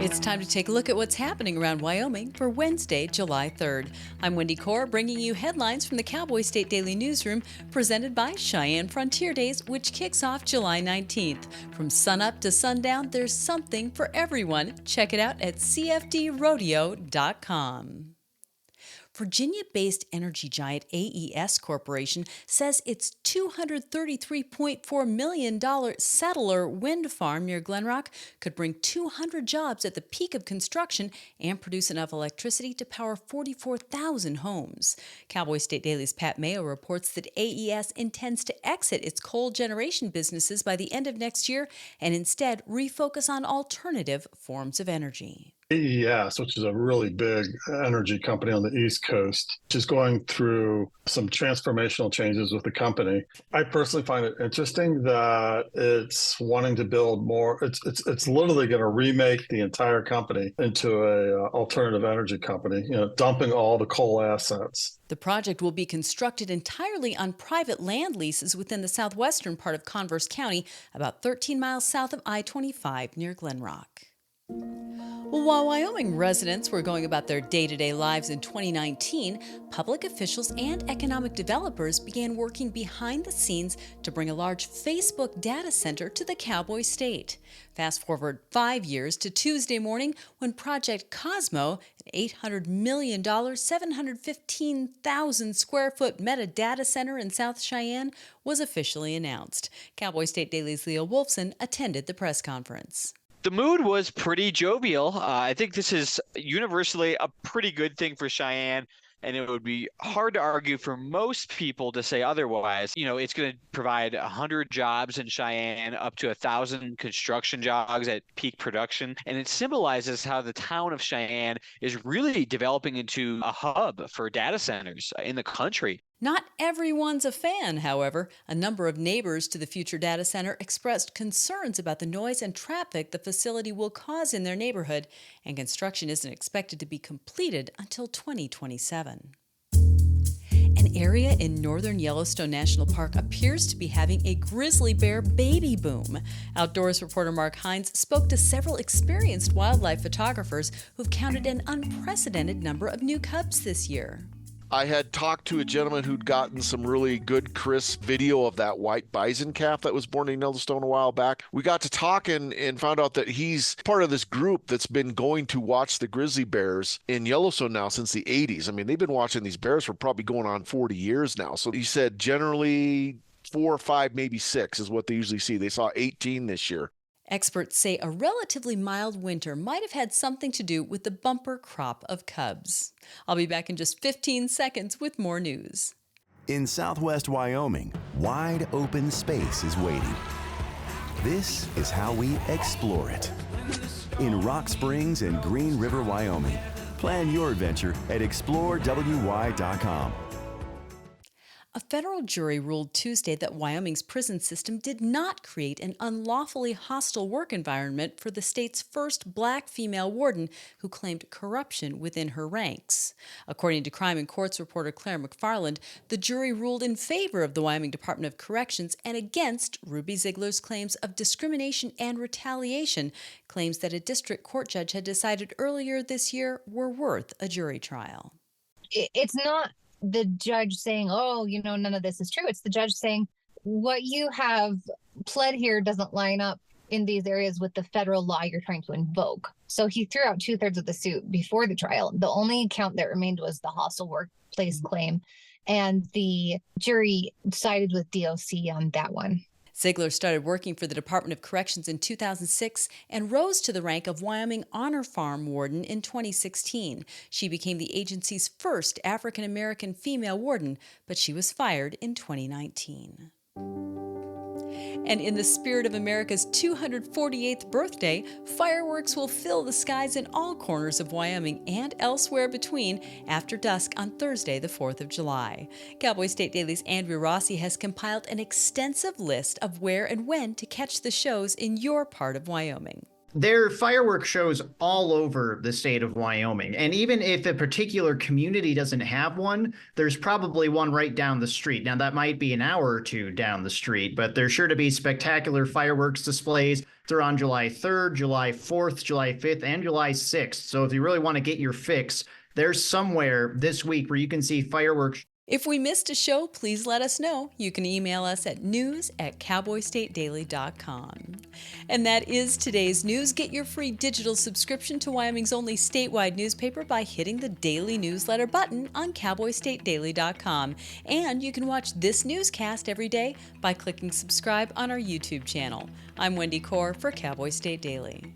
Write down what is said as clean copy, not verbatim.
It's time to take a look at what's happening around Wyoming for Wednesday, July 3rd. I'm Wendy Corr, bringing you headlines from the Cowboy State Daily newsroom, presented by Cheyenne Frontier Days, which kicks off July 19th. From sunup to sundown, there's something for everyone. Check it out at cfdrodeo.com. Virginia-based energy giant AES Corporation says its $233.4 million Settler wind farm near Glenrock could bring 200 jobs at the peak of construction and produce enough electricity to power 44,000 homes. Cowboy State Daily's Pat Mayo reports that AES intends to exit its coal generation businesses by the end of next year and instead refocus on alternative forms of energy. AES, which is a really big energy company on the East Coast, is going through some transformational changes with the company. I personally find it interesting that it's wanting to build more. It's literally going to remake the entire company into a alternative energy company, dumping all the coal assets. The project will be constructed entirely on private land leases within the southwestern part of Converse County, about 13 miles south of I-25 near Glenrock. Well, while Wyoming residents were going about their day-to-day lives in 2019, public officials and economic developers began working behind the scenes to bring a large Facebook data center to the Cowboy State. Fast forward 5 years to Tuesday morning when Project Cosmo, an $800 million, 715,000 square foot meta data center in South Cheyenne, was officially announced. Cowboy State Daily's Leo Wolfson attended the press conference. The mood was pretty jovial. I think this is universally a pretty good thing for Cheyenne, and it would be hard to argue for most people to say otherwise. It's going to provide 100 jobs in Cheyenne, up to 1,000 construction jobs at peak production, and it symbolizes how the town of Cheyenne is really developing into a hub for data centers in the country. Not everyone's a fan, however. A number of neighbors to the future data center expressed concerns about the noise and traffic the facility will cause in their neighborhood, and construction isn't expected to be completed until 2027. An area in northern Yellowstone National Park appears to be having a grizzly bear baby boom. Outdoors reporter Mark Hines spoke to several experienced wildlife photographers who've counted an unprecedented number of new cubs this year. I had talked to a gentleman who'd gotten some really good, crisp video of that white bison calf that was born in Yellowstone a while back. We got to talking and found out that he's part of this group that's been going to watch the grizzly bears in Yellowstone now since the 80s. I mean, they've been watching these bears for probably going on 40 years now. So he said generally 4 or 5, maybe 6 is what they usually see. They saw 18 this year. Experts say a relatively mild winter might have had something to do with the bumper crop of cubs. I'll be back in just 15 seconds with more news. In southwest Wyoming, wide open space is waiting. This is how we explore it. In Rock Springs and Green River, Wyoming. Plan your adventure at explorewy.com. A federal jury ruled Tuesday that Wyoming's prison system did not create an unlawfully hostile work environment for the state's first black female warden who claimed corruption within her ranks. According to Crime and Courts reporter Claire McFarland, the jury ruled in favor of the Wyoming Department of Corrections and against Ruby Ziegler's claims of discrimination and retaliation, claims that a district court judge had decided earlier this year were worth a jury trial. It's not the judge saying, none of this is true. It's the judge saying what you have pled here doesn't line up in these areas with the federal law you're trying to invoke. So he threw out 2/3 of the suit before the trial. The only count that remained was the hostile workplace claim, and the jury sided with DOC on that one. Ziegler started working for the Department of Corrections in 2006 and rose to the rank of Wyoming Honor Farm Warden in 2016. She became the agency's first African-American female warden, but she was fired in 2019. And in the spirit of America's 248th birthday, fireworks will fill the skies in all corners of Wyoming and elsewhere between after dusk on Thursday, the 4th of July. Cowboy State Daily's Andrew Rossi has compiled an extensive list of where and when to catch the shows in your part of Wyoming. There are fireworks shows all over the state of Wyoming. And even if a particular community doesn't have one, there's probably one right down the street. Now, that might be an hour or two down the street, but there's sure to be spectacular fireworks displays. They're on July 3rd, July 4th, July 5th, and July 6th. So if you really want to get your fix, there's somewhere this week where you can see fireworks. If we missed a show, please let us know. You can email us at news@cowboystatedaily.com. And that is today's news. Get your free digital subscription to Wyoming's only statewide newspaper by hitting the daily newsletter button on cowboystatedaily.com. And you can watch this newscast every day by clicking subscribe on our YouTube channel. I'm Wendy Corr for Cowboy State Daily.